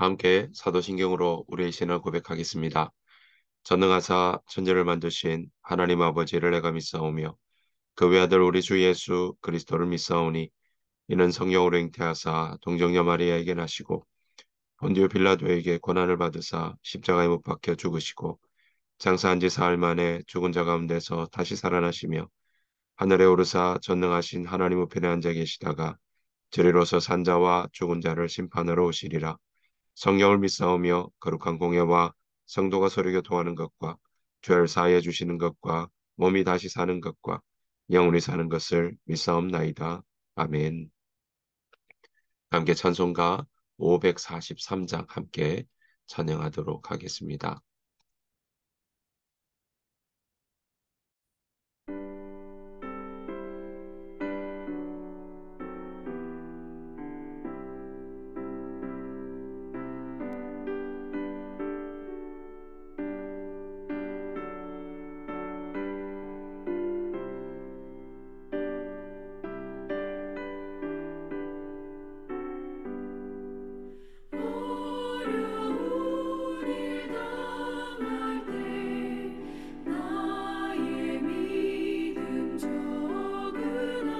함께 사도신경으로 우리의 신을 고백하겠습니다. 전능하사 천지를 만드신 하나님 아버지를 내가 믿사오며 그 외아들 우리 주 예수 그리스도를 믿사오니 이는 성령으로 잉태하사 동정녀 마리아에게 나시고 본디오 빌라도에게 고난을 받으사 십자가에 못 박혀 죽으시고 장사한 지 사흘 만에 죽은 자 가운데서 다시 살아나시며 하늘에 오르사 전능하신 하나님 우편에 앉아 계시다가 저리로서 산자와 죽은 자를 심판하러 오시리라. 성령을 믿사오며 거룩한 공예와 성도가 서로 교통하는 것과 죄를 사하여 주시는 것과 몸이 다시 사는 것과 영원히 사는 것을 믿사옵나이다. 아멘. 함께 찬송가 543장 함께 찬양하도록 하겠습니다. 어려운 일 당할 때 나의 믿음 적으나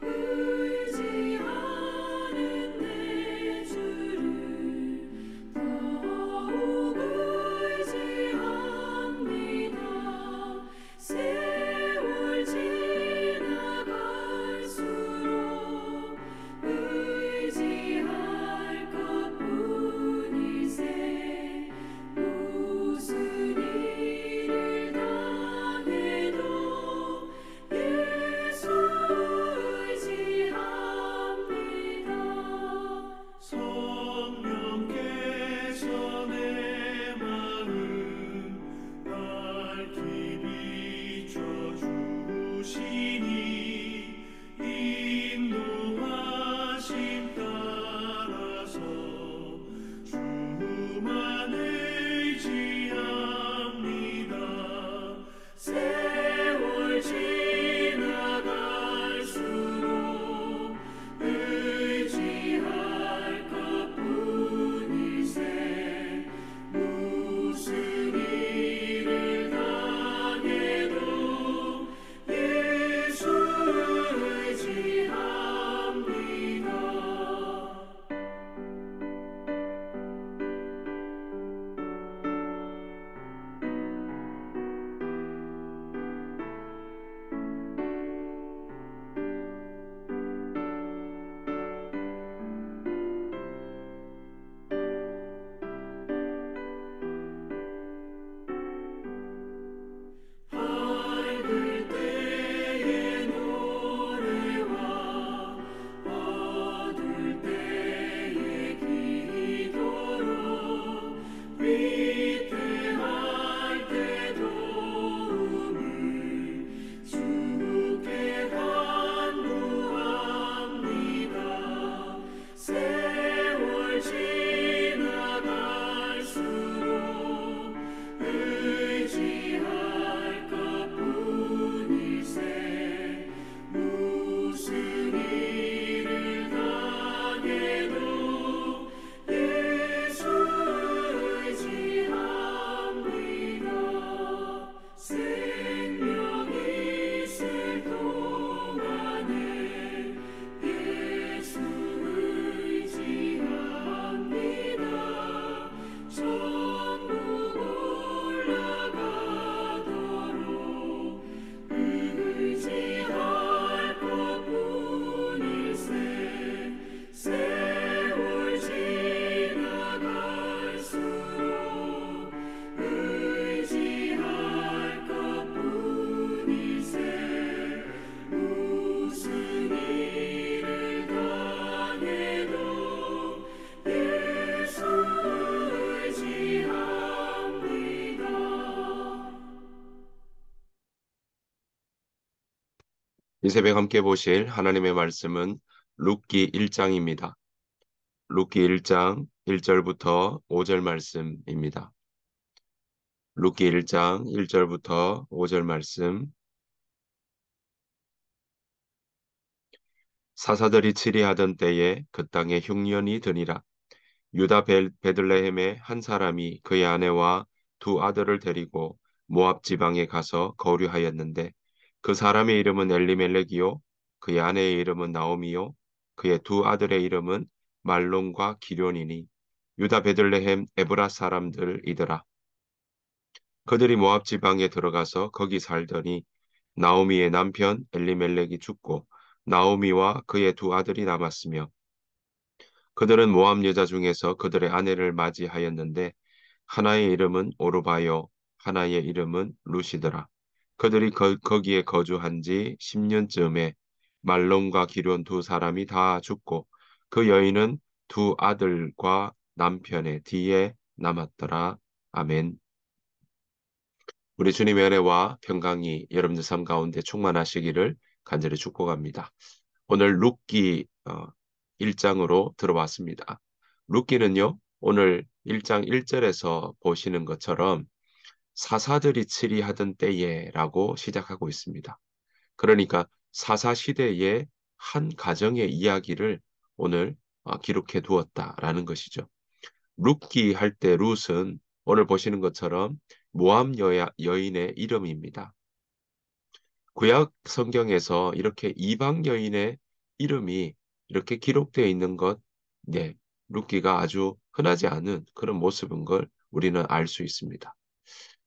의지하는 내 주를 더욱 의지합니다. 세월 지나갈수록 의지할 것뿐이세. 무슨 일을 당해도 예수 의지합니다. 성령께서 내 마음 밝히 비춰주시니 인도하심 따라서 주만 의지합니다. 세월 지나갈수록 의지할 것뿐이세. 무슨 일을 당해도 예수 의지합니다. 밝을 때의 노래와 어두울 때의 기도로 위태할 때 도움을 주께 간구합니다. 세월 지나갈수록 의지할 것뿐이세. 무슨 일을 당해도 예수 의지합니다. 생명 있을 동안에 예수 의지합니다. 천국 올라가도록 의지할 것뿐일세. 세월 지나갈수록 의지할 것뿐일세. 무슨 일을 당해도 예수 의지합니다. 이 새벽 함께 보실 하나님의 말씀은 룻기 1장입니다. 룻기 1장 1절부터 5절 말씀입니다. 룻기 1장 1절부터 5절 말씀. 사사들이 치리하던 때에 그 땅에 흉년이 드니라. 유다 베들레헴의 한 사람이 그의 아내와 두 아들을 데리고 모압 지방에 가서 거류하였는데 그 사람의 이름은 엘리멜렉이요 그의 아내의 이름은 나오미요 그의 두 아들의 이름은 말론과 기련이니 유다 베들레헴 에브라 사람들이더라. 그들이 모압 지방에 들어가서 거기 살더니 나오미의 남편 엘리멜렉이 죽고 나오미와 그의 두 아들이 남았으며 그들은 모압 여자 중에서 그들의 아내를 맞이하였는데 하나의 이름은 오르바요 하나의 이름은 루시더라. 그들이 거기에 거주한 지 10년쯤에 말론과 기럨 두 사람이 다 죽고 그 여인은 두 아들과 남편의 뒤에 남았더라. 아멘. 우리 주님의 은혜와 평강이 여러분들 삶 가운데 충만하시기를 간절히 축복합니다. 오늘 룻기 1장으로 들어왔습니다. 룻기는요, 오늘 1장 1절에서 보시는 것처럼 사사들이 치리하던 때에라고 시작하고 있습니다. 그러니까 사사 시대의 한 가정의 이야기를 오늘 기록해 두었다라는 것이죠. 룻기 할 때 룻은 오늘 보시는 것처럼 모함 여인의 이름입니다. 구약 성경에서 이렇게 이방 여인의 이름이 이렇게 기록되어 있는 것, 네, 룻기가 아주 흔하지 않은 그런 모습인 걸 우리는 알 수 있습니다.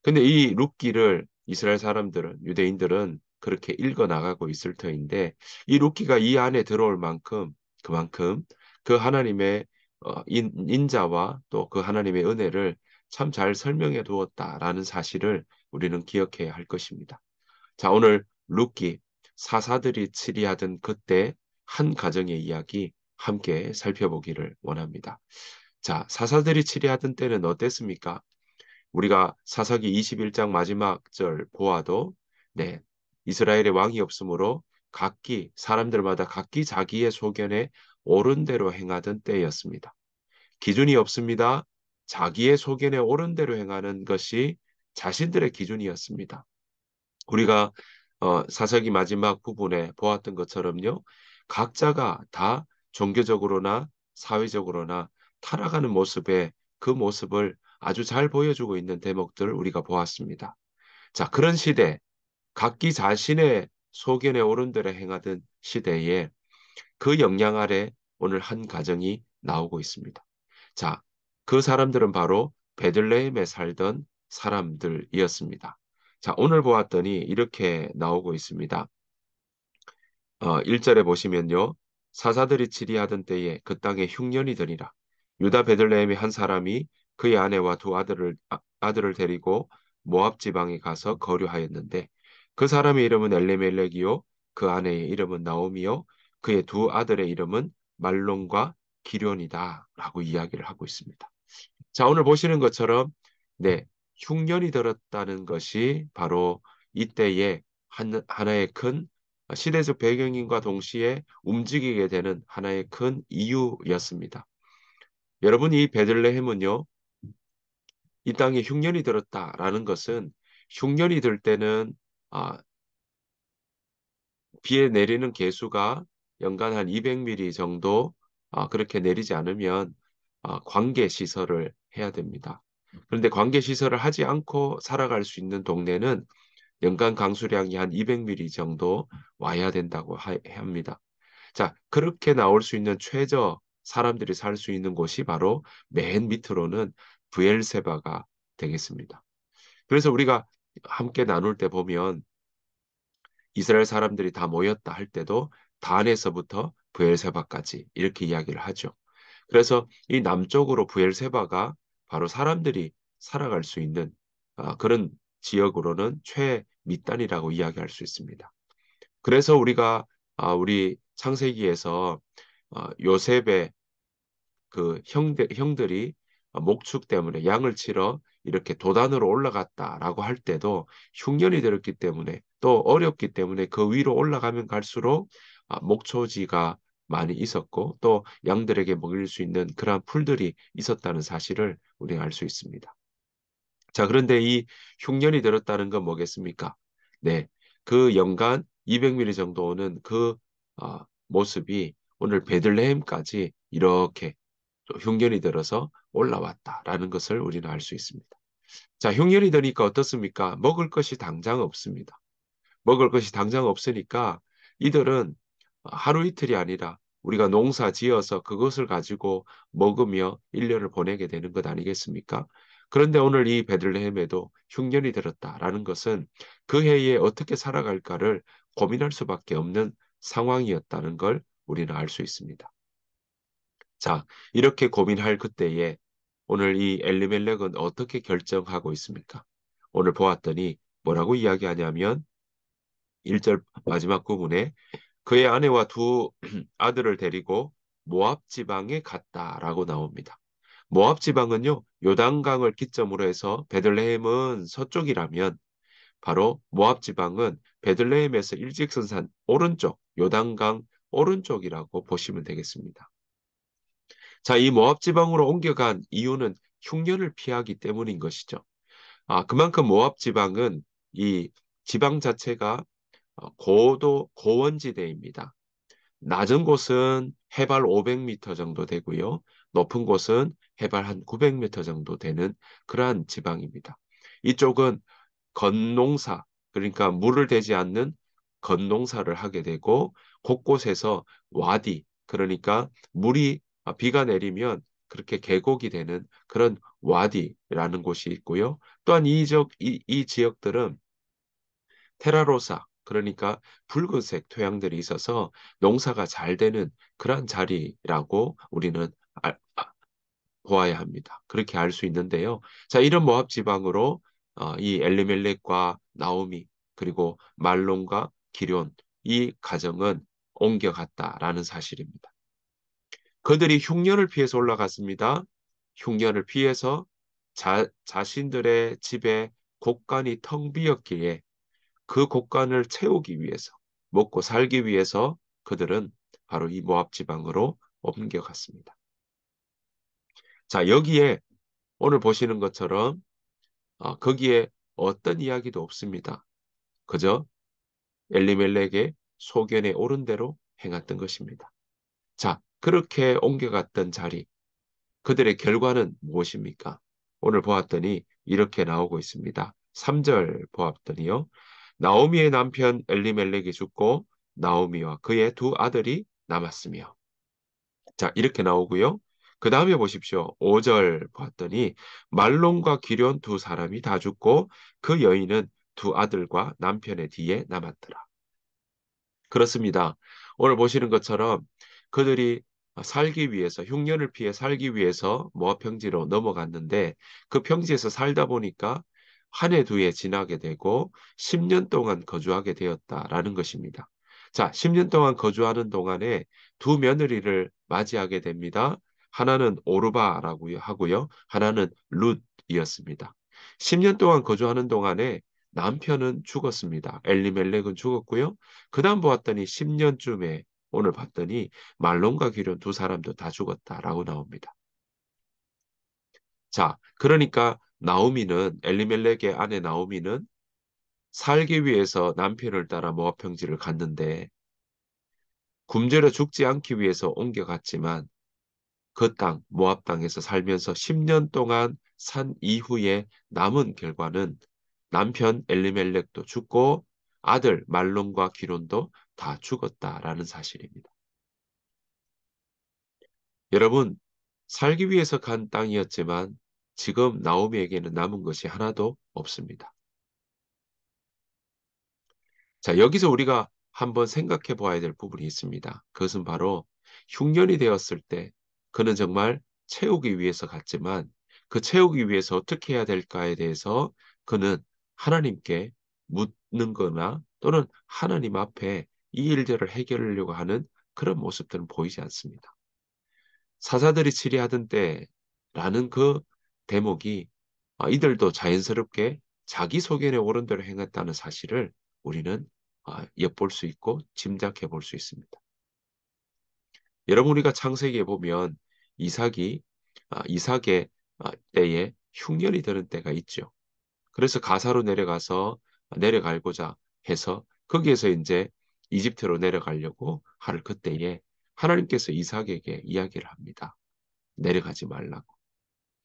근데 이 룻기를 이스라엘 사람들은, 유대인들은 그렇게 읽어 나가고 있을 터인데, 이 룻기가 이 안에 들어올 만큼, 그만큼 그 하나님의 인자와 또 그 하나님의 은혜를 참 잘 설명해 두었다라는 사실을 우리는 기억해야 할 것입니다. 자, 오늘 룻기 사사들이 치리하던 그때 한 가정의 이야기 함께 살펴보기를 원합니다. 자, 사사들이 치리하던 때는 어땠습니까? 우리가 사사기 21장 마지막 절 보아도 네, 이스라엘의 왕이 없으므로 각기 사람들마다 각기 자기의 소견에 옳은 대로 행하던 때였습니다. 기준이 없습니다. 자기의 소견에 옳은 대로 행하는 것이 자신들의 기준이었습니다. 우리가 사사기 마지막 부분에 보았던 것처럼요. 각자가 다 종교적으로나 사회적으로나 타락하는 모습에 그 모습을 아주 잘 보여주고 있는 대목들을 우리가 보았습니다. 자, 그런 시대, 각기 자신의 소견에 오른 대로 행하던 시대에 그 영향 아래 오늘 한 가정이 나오고 있습니다. 자, 그 사람들은 바로 베들레헴에 살던 사람들이었습니다. 자, 오늘 보았더니 이렇게 나오고 있습니다. 1절에 보시면요. 사사들이 치리하던 때에 그 땅에 흉년이 드니라. 유다 베들레헴의 한 사람이 그의 아내와 두 아들을 데리고 모압 지방에 가서 거류하였는데 그 사람의 이름은 엘리멜렉이요 그 아내의 이름은 나오미요 그의 두 아들의 이름은 말론과 기련이다라고 이야기를 하고 있습니다. 자, 오늘 보시는 것처럼 네, 흉년이 들었다는 것이 바로 이때의 하나의 큰 시대적 배경인과 동시에 움직이게 되는 하나의 큰 이유였습니다. 여러분, 이 베들레헴은요, 이 땅에 흉년이 들었다라는 것은 흉년이 들 때는 아, 비에 내리는 개수가 연간 한 200mm 정도 그렇게 내리지 않으면 관계 시설을 해야 됩니다. 그런데 관계 시설을 하지 않고 살아갈 수 있는 동네는 연간 강수량이 한 200mm 정도 와야 된다고 합니다. 자, 그렇게 나올 수 있는 최저 사람들이 살 수 있는 곳이 바로 맨 밑으로는 브엘세바가 되겠습니다. 그래서 우리가 함께 나눌 때 보면 이스라엘 사람들이 다 모였다 할 때도 단에서부터 브엘세바까지 이렇게 이야기를 하죠. 그래서 이 남쪽으로 브엘세바가 바로 사람들이 살아갈 수 있는 그런 지역으로는 최밑단이라고 이야기할 수 있습니다. 그래서 우리가 우리 창세기에서 요셉의 그 형들이 목축 때문에 양을 치러 이렇게 도단으로 올라갔다라고 할 때도 흉년이 들었기 때문에 또 어렵기 때문에 그 위로 올라가면 갈수록 목초지가 많이 있었고 또 양들에게 먹일 수 있는 그러한 풀들이 있었다는 사실을 우리가 알 수 있습니다. 자, 그런데 이 흉년이 들었다는 건 뭐겠습니까? 네, 그 연간 200mm 정도 오는 그 모습이 오늘 베들레헴까지 이렇게 또 흉년이 들어서 올라왔다라는 것을 우리는 알 수 있습니다. 자, 흉년이 드니까 어떻습니까? 먹을 것이 당장 없습니다. 먹을 것이 당장 없으니까 이들은 하루 이틀이 아니라 우리가 농사 지어서 그것을 가지고 먹으며 일년을 보내게 되는 것 아니겠습니까? 그런데 오늘 이 베들레헴에도 흉년이 들었다라는 것은 그 해에 어떻게 살아갈까를 고민할 수밖에 없는 상황이었다는 걸 우리는 알 수 있습니다. 자, 이렇게 고민할 그때에 오늘 이 엘리멜렉은 어떻게 결정하고 있습니까? 오늘 보았더니 뭐라고 이야기하냐면 1절 마지막 부분에 그의 아내와 두 아들을 데리고 모압 지방에 갔다라고 나옵니다. 모압 지방은요, 요단강을 기점으로 해서 베들레헴은 서쪽이라면 바로 모압 지방은 베들레헴에서 일직선산 오른쪽, 요단강 오른쪽이라고 보시면 되겠습니다. 자, 이 모압 지방으로 옮겨간 이유는 흉년을 피하기 때문인 것이죠. 그만큼 모압 지방은 이 지방 자체가 고원지대입니다. 낮은 곳은 해발 500m 정도 되고요. 높은 곳은 해발 한 900m 정도 되는 그러한 지방입니다. 이쪽은 건농사, 그러니까 물을 대지 않는 건농사를 하게 되고 곳곳에서 와디, 그러니까 물이 비가 내리면 그렇게 계곡이 되는 그런 와디라는 곳이 있고요. 또한 이 지역들은 테라로사, 그러니까 붉은색 토양들이 있어서 농사가 잘 되는 그러한 자리라고 우리는 보아야 합니다. 그렇게 알 수 있는데요. 자, 이런 모압 지방으로 이 엘리멜렉과 나오미 그리고 말론과 기럨 이 가정은 옮겨갔다라는 사실입니다. 그들이 흉년을 피해서 올라갔습니다. 흉년을 피해서 자신들의 집에 곳간이 텅 비었기에 그 곳간을 채우기 위해서 먹고 살기 위해서 그들은 바로 이 모압 지방으로 옮겨갔습니다. 자, 여기에 오늘 보시는 것처럼 거기에 어떤 이야기도 없습니다. 그저 엘리멜렉의 소견에 옳은 대로 행했던 것입니다. 자, 그렇게 옮겨갔던 자리, 그들의 결과는 무엇입니까? 오늘 보았더니 이렇게 나오고 있습니다. 3절 보았더니요. 나오미의 남편 엘리멜렉이 죽고 나오미와 그의 두 아들이 남았으며. 자, 이렇게 나오고요. 그 다음에 보십시오. 5절 봤더니 말론과 기럨 두 사람이 다 죽고 그 여인은 두 아들과 남편의 뒤에 남았더라. 그렇습니다. 오늘 보시는 것처럼 그들이 살기 위해서 흉년을 피해 살기 위해서 모압 평지로 넘어갔는데 그 평지에서 살다 보니까 한 해 두 해 지나게 되고 10년 동안 거주하게 되었다라는 것입니다. 자, 10년 동안 거주하는 동안에 두 며느리를 맞이하게 됩니다. 하나는 오르바라고 하고요. 하나는 룻이었습니다. 10년 동안 거주하는 동안에 남편은 죽었습니다. 엘리멜렉은 죽었고요. 그다음 보았더니 10년쯤에 오늘 봤더니 말론과 기럨 두 사람도 다 죽었다라고 나옵니다. 자, 그러니까 나오미는 엘리멜렉의 아내 나오미는 살기 위해서 남편을 따라 모압 평지를 갔는데 굶주려 죽지 않기 위해서 옮겨갔지만 그 땅, 모압 땅에서 살면서 10년 동안 산 이후에 남은 결과는 남편 엘리멜렉도 죽고 아들 말론과 기론도 다 죽었다라는 사실입니다. 여러분, 살기 위해서 간 땅이었지만 지금 나오미에게는 남은 것이 하나도 없습니다. 자, 여기서 우리가 한번 생각해 보아야 될 부분이 있습니다. 그것은 바로 흉년이 되었을 때 그는 정말 채우기 위해서 갔지만 그 채우기 위해서 어떻게 해야 될까에 대해서 그는 하나님께 묻는 거나 또는 하나님 앞에 이 일들을 해결하려고 하는 그런 모습들은 보이지 않습니다. 사사들이 치리하던 때라는 그 대목이 이들도 자연스럽게 자기 소견에 옳은 대로 행했다는 사실을 우리는 엿볼 수 있고 짐작해 볼 수 있습니다. 여러분 우리가 창세기에 보면 이삭의 때에 흉년이 드는 때가 있죠. 그래서 가사로 내려가고자 해서 거기에서 이제 이집트로 내려가려고 할 그때에 하나님께서 이삭에게 이야기를 합니다. 내려가지 말라고.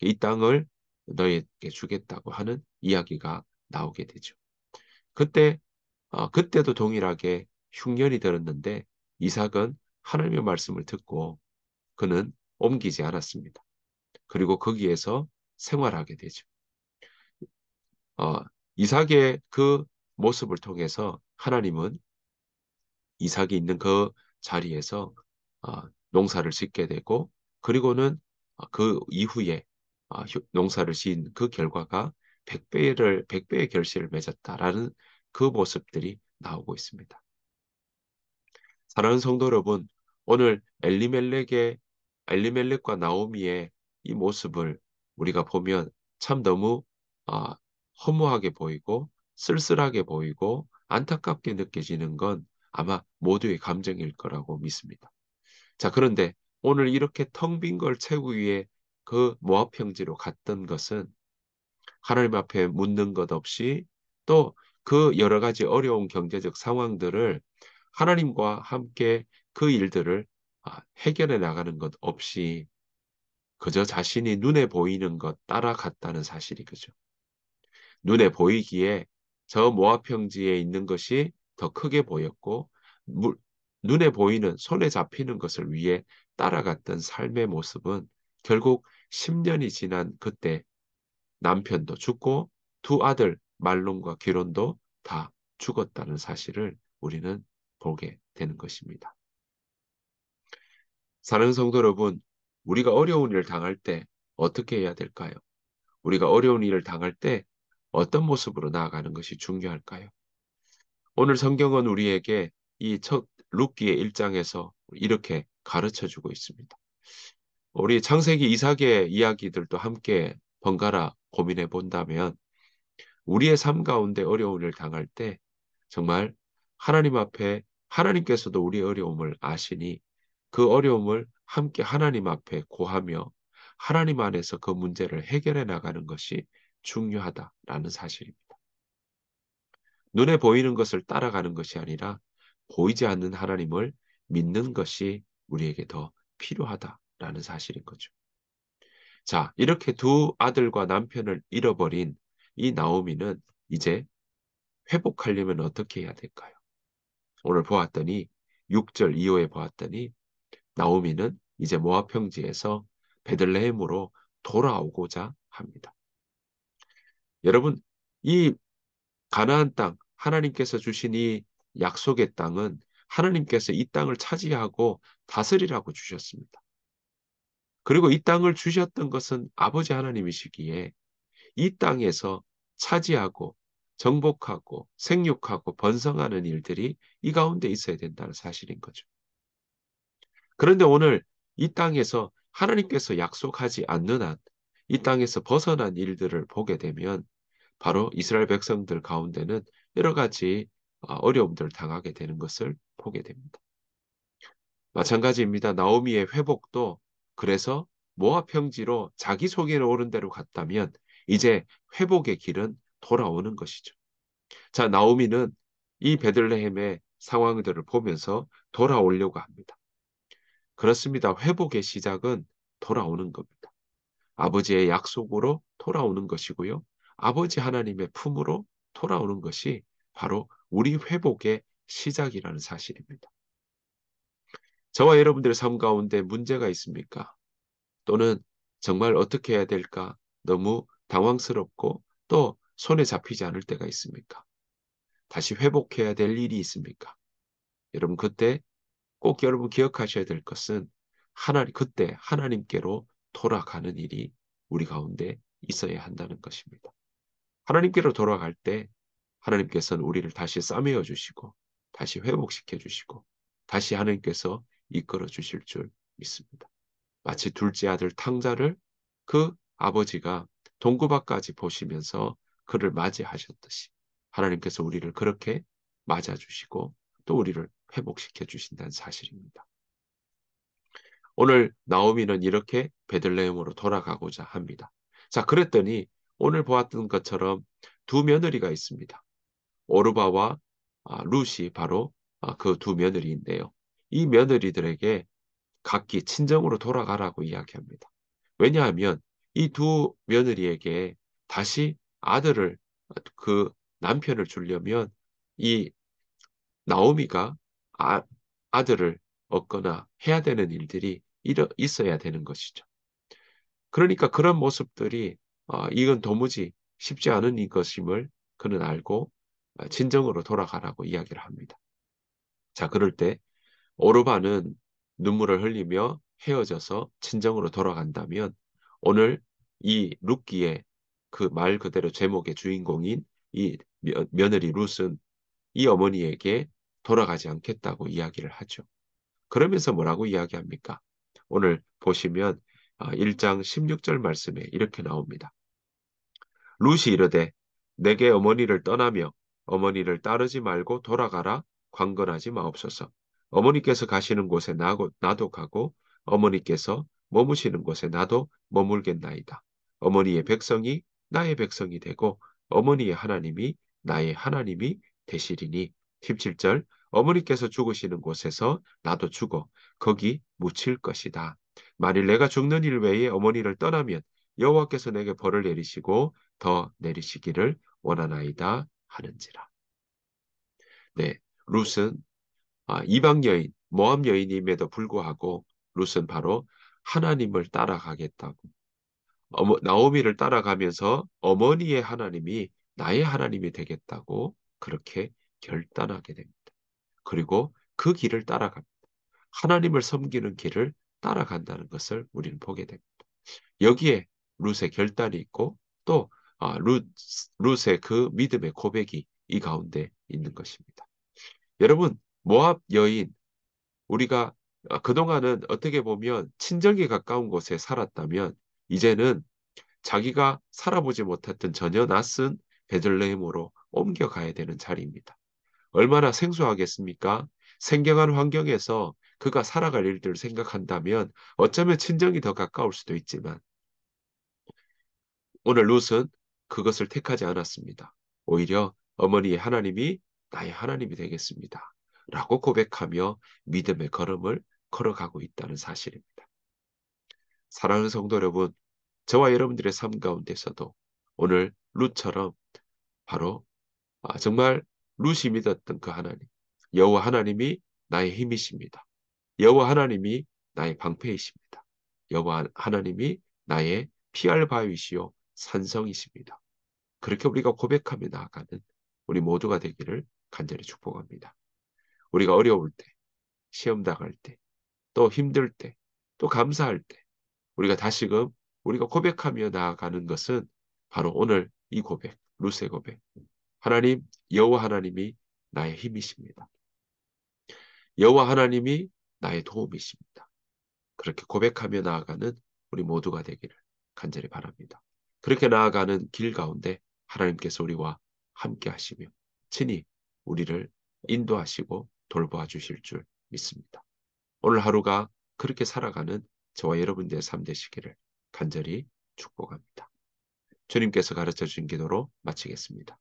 이 땅을 너에게 주겠다고 하는 이야기가 나오게 되죠. 그때 그때도 동일하게 흉년이 들었는데 이삭은 하나님의 말씀을 듣고 그는 옮기지 않았습니다. 그리고 거기에서 생활하게 되죠. 어, 이삭의 그 모습을 통해서 하나님은 이삭이 있는 그 자리에서 농사를 짓게 되고 그리고는 그 이후에 농사를 지은 그 결과가 백배의 결실을 맺었다라는 그 모습들이 나오고 있습니다. 사랑하는 성도 여러분, 오늘 엘리멜렉과 나오미의 이 모습을 우리가 보면 참 너무 아, 허무하게 보이고 쓸쓸하게 보이고 안타깝게 느껴지는 건 아마 모두의 감정일 거라고 믿습니다. 자, 그런데 오늘 이렇게 텅 빈 걸 채우기 위해 그 모압 평지로 갔던 것은 하나님 앞에 묻는 것 없이 또 그 여러 가지 어려운 경제적 상황들을 하나님과 함께 그 일들을 해결해 나가는 것 없이 그저 자신이 눈에 보이는 것 따라갔다는 사실이 그죠. 눈에 보이기에 저 모압 평지에 있는 것이 더 크게 보였고 물- 눈에 보이는 손에 잡히는 것을 위해 따라갔던 삶의 모습은 결국 10년이 지난 그때 남편도 죽고 두 아들 말론과 기론도 다 죽었다는 사실을 우리는 보게 되는 것입니다. 사랑하는 성도 여러분, 우리가 어려운 일을 당할 때 어떻게 해야 될까요? 우리가 어려운 일을 당할 때 어떤 모습으로 나아가는 것이 중요할까요? 오늘 성경은 우리에게 이 첫 룻기의 1장에서 이렇게 가르쳐 주고 있습니다. 우리 창세기 이삭의 이야기들도 함께 번갈아 고민해 본다면 우리의 삶 가운데 어려운 일을 당할 때 정말 하나님 앞에 하나님께서도 우리의 어려움을 아시니 그 어려움을 함께 하나님 앞에 고하며 하나님 안에서 그 문제를 해결해 나가는 것이 중요하다라는 사실입니다. 눈에 보이는 것을 따라가는 것이 아니라 보이지 않는 하나님을 믿는 것이 우리에게 더 필요하다라는 사실인 거죠. 자, 이렇게 두 아들과 남편을 잃어버린 이 나오미는 이제 회복하려면 어떻게 해야 될까요? 오늘 보았더니 6절 이후에 보았더니 나오미는 이제 모압 평지에서 베들레헴으로 돌아오고자 합니다. 여러분, 이 가나안 땅, 하나님께서 주신 이 약속의 땅은 하나님께서 이 땅을 차지하고 다스리라고 주셨습니다. 그리고 이 땅을 주셨던 것은 아버지 하나님이시기에 이 땅에서 차지하고 정복하고 생육하고 번성하는 일들이 이 가운데 있어야 된다는 사실인 거죠. 그런데 오늘 이 땅에서 하나님께서 약속하지 않는 한 이 땅에서 벗어난 일들을 보게 되면 바로 이스라엘 백성들 가운데는 여러 가지 어려움들을 당하게 되는 것을 보게 됩니다. 마찬가지입니다. 나오미의 회복도 그래서 모압 평지로 자기 소견에 오른 대로 갔다면 이제 회복의 길은 돌아오는 것이죠. 자, 나오미는 이 베들레헴의 상황들을 보면서 돌아오려고 합니다. 그렇습니다. 회복의 시작은 돌아오는 겁니다. 아버지의 약속으로 돌아오는 것이고요. 아버지 하나님의 품으로 돌아오는 것이 바로 우리 회복의 시작이라는 사실입니다. 저와 여러분들의 삶 가운데 문제가 있습니까? 또는 정말 어떻게 해야 될까? 너무 당황스럽고 또 손에 잡히지 않을 때가 있습니까? 다시 회복해야 될 일이 있습니까? 여러분, 그때 꼭 여러분 기억하셔야 될 것은 그때 하나님께로 돌아가는 일이 우리 가운데 있어야 한다는 것입니다. 하나님께로 돌아갈 때 하나님께서는 우리를 다시 싸매어 주시고 다시 회복시켜 주시고 다시 하나님께서 이끌어 주실 줄 믿습니다. 마치 둘째 아들 탕자를 그 아버지가 동구밭까지 보시면서 그를 맞이하셨듯이 하나님께서 우리를 그렇게 맞아주시고 또 우리를 회복시켜 주신다는 사실입니다. 오늘 나오미는 이렇게 베들레헴으로 돌아가고자 합니다. 자, 그랬더니 오늘 보았던 것처럼 두 며느리가 있습니다. 오르바와 룻이 바로 그 두 며느리인데요. 이 며느리들에게 각기 친정으로 돌아가라고 이야기합니다. 왜냐하면 이 두 며느리에게 다시 아들을 그 남편을 주려면 이 나오미가 아, 아들을 얻거나 해야 되는 일들이 있어야 되는 것이죠. 그러니까 그런 모습들이 이건 도무지 쉽지 않은 것임을 그는 알고 진정으로 돌아가라고 이야기를 합니다. 자, 그럴 때 오르반은 눈물을 흘리며 헤어져서 친정으로 돌아간다면 오늘 이 룻기의 그 말 그대로 제목의 주인공인 이 며느리 룻은 이 어머니에게 돌아가지 않겠다고 이야기를 하죠. 그러면서 뭐라고 이야기합니까? 오늘 보시면 1장 16절 말씀에 이렇게 나옵니다. 룻이 이르되 내게 어머니를 떠나며 어머니를 따르지 말고 돌아가라 관건하지 마옵소서. 어머니께서 가시는 곳에 나도 가고 어머니께서 머무시는 곳에 나도 머물겠나이다. 어머니의 백성이 나의 백성이 되고 어머니의 하나님이 나의 하나님이 되시리니 17절 어머니께서 죽으시는 곳에서 나도 죽어 거기 묻힐 것이다. 만일 내가 죽는 일 외에 어머니를 떠나면 여호와께서 내게 벌을 내리시고 더 내리시기를 원하나이다 하는지라. 네, 룻은 이방 여인, 모압 여인임에도 불구하고 룻은 바로 하나님을 따라가겠다고 나오미를 따라가면서 어머니의 하나님이 나의 하나님이 되겠다고 그렇게 결단하게 됩니다. 그리고 그 길을 따라갑니다. 하나님을 섬기는 길을 따라간다는 것을 우리는 보게 됩니다. 여기에 룻의 결단이 있고 또 룻의 그 믿음의 고백이 이 가운데 있는 것입니다. 여러분, 모압 여인, 우리가 그동안은 어떻게 보면 친정에 가까운 곳에 살았다면 이제는 자기가 살아보지 못했던 전혀 낯선 베들레헴으로 옮겨가야 되는 자리입니다. 얼마나 생소하겠습니까? 생경한 환경에서 그가 살아갈 일들을 생각한다면 어쩌면 친정이 더 가까울 수도 있지만 오늘 롯은 그것을 택하지 않았습니다. 오히려 어머니의 하나님이 나의 하나님이 되겠습니다. 라고 고백하며 믿음의 걸음을 걸어가고 있다는 사실입니다. 사랑하는 성도 여러분, 저와 여러분들의 삶 가운데서도 오늘 룻처럼 바로 정말 룻이 믿었던 그 하나님, 여호와 하나님이 나의 힘이십니다. 여호와 하나님이 나의 방패이십니다. 여호와 하나님이 나의 피할 바위시요 산성이십니다. 그렇게 우리가 고백하며 나아가는 우리 모두가 되기를 간절히 축복합니다. 우리가 어려울 때, 시험 당할 때, 또 힘들 때, 또 감사할 때, 우리가 다시금 우리가 고백하며 나아가는 것은 바로 오늘 이 고백, 루스의 고백. 하나님, 여호와 하나님이 나의 힘이십니다. 여호와 하나님이 나의 도움이십니다. 그렇게 고백하며 나아가는 우리 모두가 되기를 간절히 바랍니다. 그렇게 나아가는 길 가운데 하나님께서 우리와 함께 하시며 친히 우리를 인도하시고 돌보아 주실 줄 믿습니다. 오늘 하루가 그렇게 살아가는 저와 여러분들의 삶 되시기를 간절히 축복합니다. 주님께서 가르쳐 주신 기도로 마치겠습니다.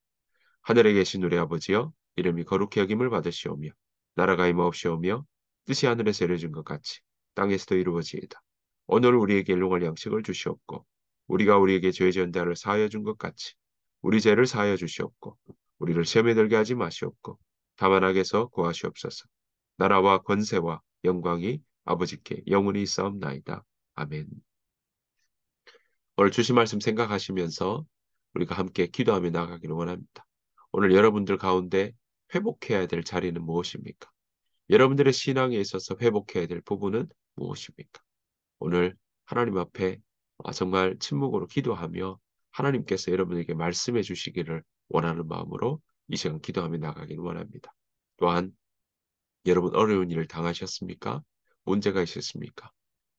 하늘에 계신 우리 아버지여 이름이 거룩히 여김을 받으시오며 나라가 임하옵시오며 뜻이 하늘에서 이루어진 것 같이 땅에서도 이루어지이다. 오늘 우리에게 일용할 양식을 주시옵고 우리가 우리에게 죄 지은 자를 사하여 준 것 같이 우리 죄를 사하여 주시옵고 우리를 시험에 들게 하지 마시옵고 다만 악에서 구하시옵소서. 나라와 권세와 영광이 아버지께 영원히 있사옵나이다. 아멘. 오늘 주신 말씀 생각하시면서 우리가 함께 기도하며 나가기를 원합니다. 오늘 여러분들 가운데 회복해야 될 자리는 무엇입니까? 여러분들의 신앙에 있어서 회복해야 될 부분은 무엇입니까? 오늘 하나님 앞에 정말 침묵으로 기도하며 하나님께서 여러분에게 말씀해 주시기를 원하는 마음으로 이 시간 기도하며 나가기를 원합니다. 또한 여러분 어려운 일을 당하셨습니까? 문제가 있었습니까?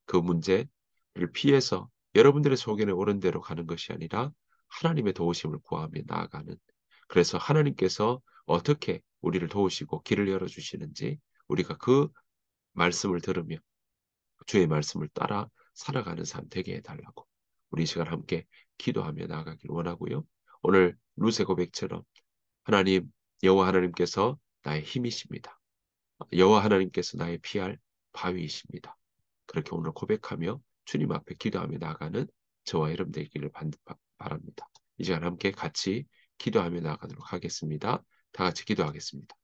그 문제를 피해서 여러분들의 속에는 옳은 대로 가는 것이 아니라 하나님의 도우심을 구하며 나아가는 그래서 하나님께서 어떻게 우리를 도우시고 길을 열어주시는지 우리가 그 말씀을 들으며 주의 말씀을 따라 살아가는 삶 되게 해달라고 우리 이 시간 함께 기도하며 나아가길 원하고요. 오늘 루세 고백처럼 하나님 여호와 하나님께서 나의 힘이십니다. 여호와 하나님께서 나의 피할 바위이십니다. 그렇게 오늘 고백하며 주님 앞에 기도하며 나아가는 저와 여러분 되기를 바랍니다. 이 시간 함께 같이 기도하며 나아가도록 하겠습니다. 다 같이 기도하겠습니다.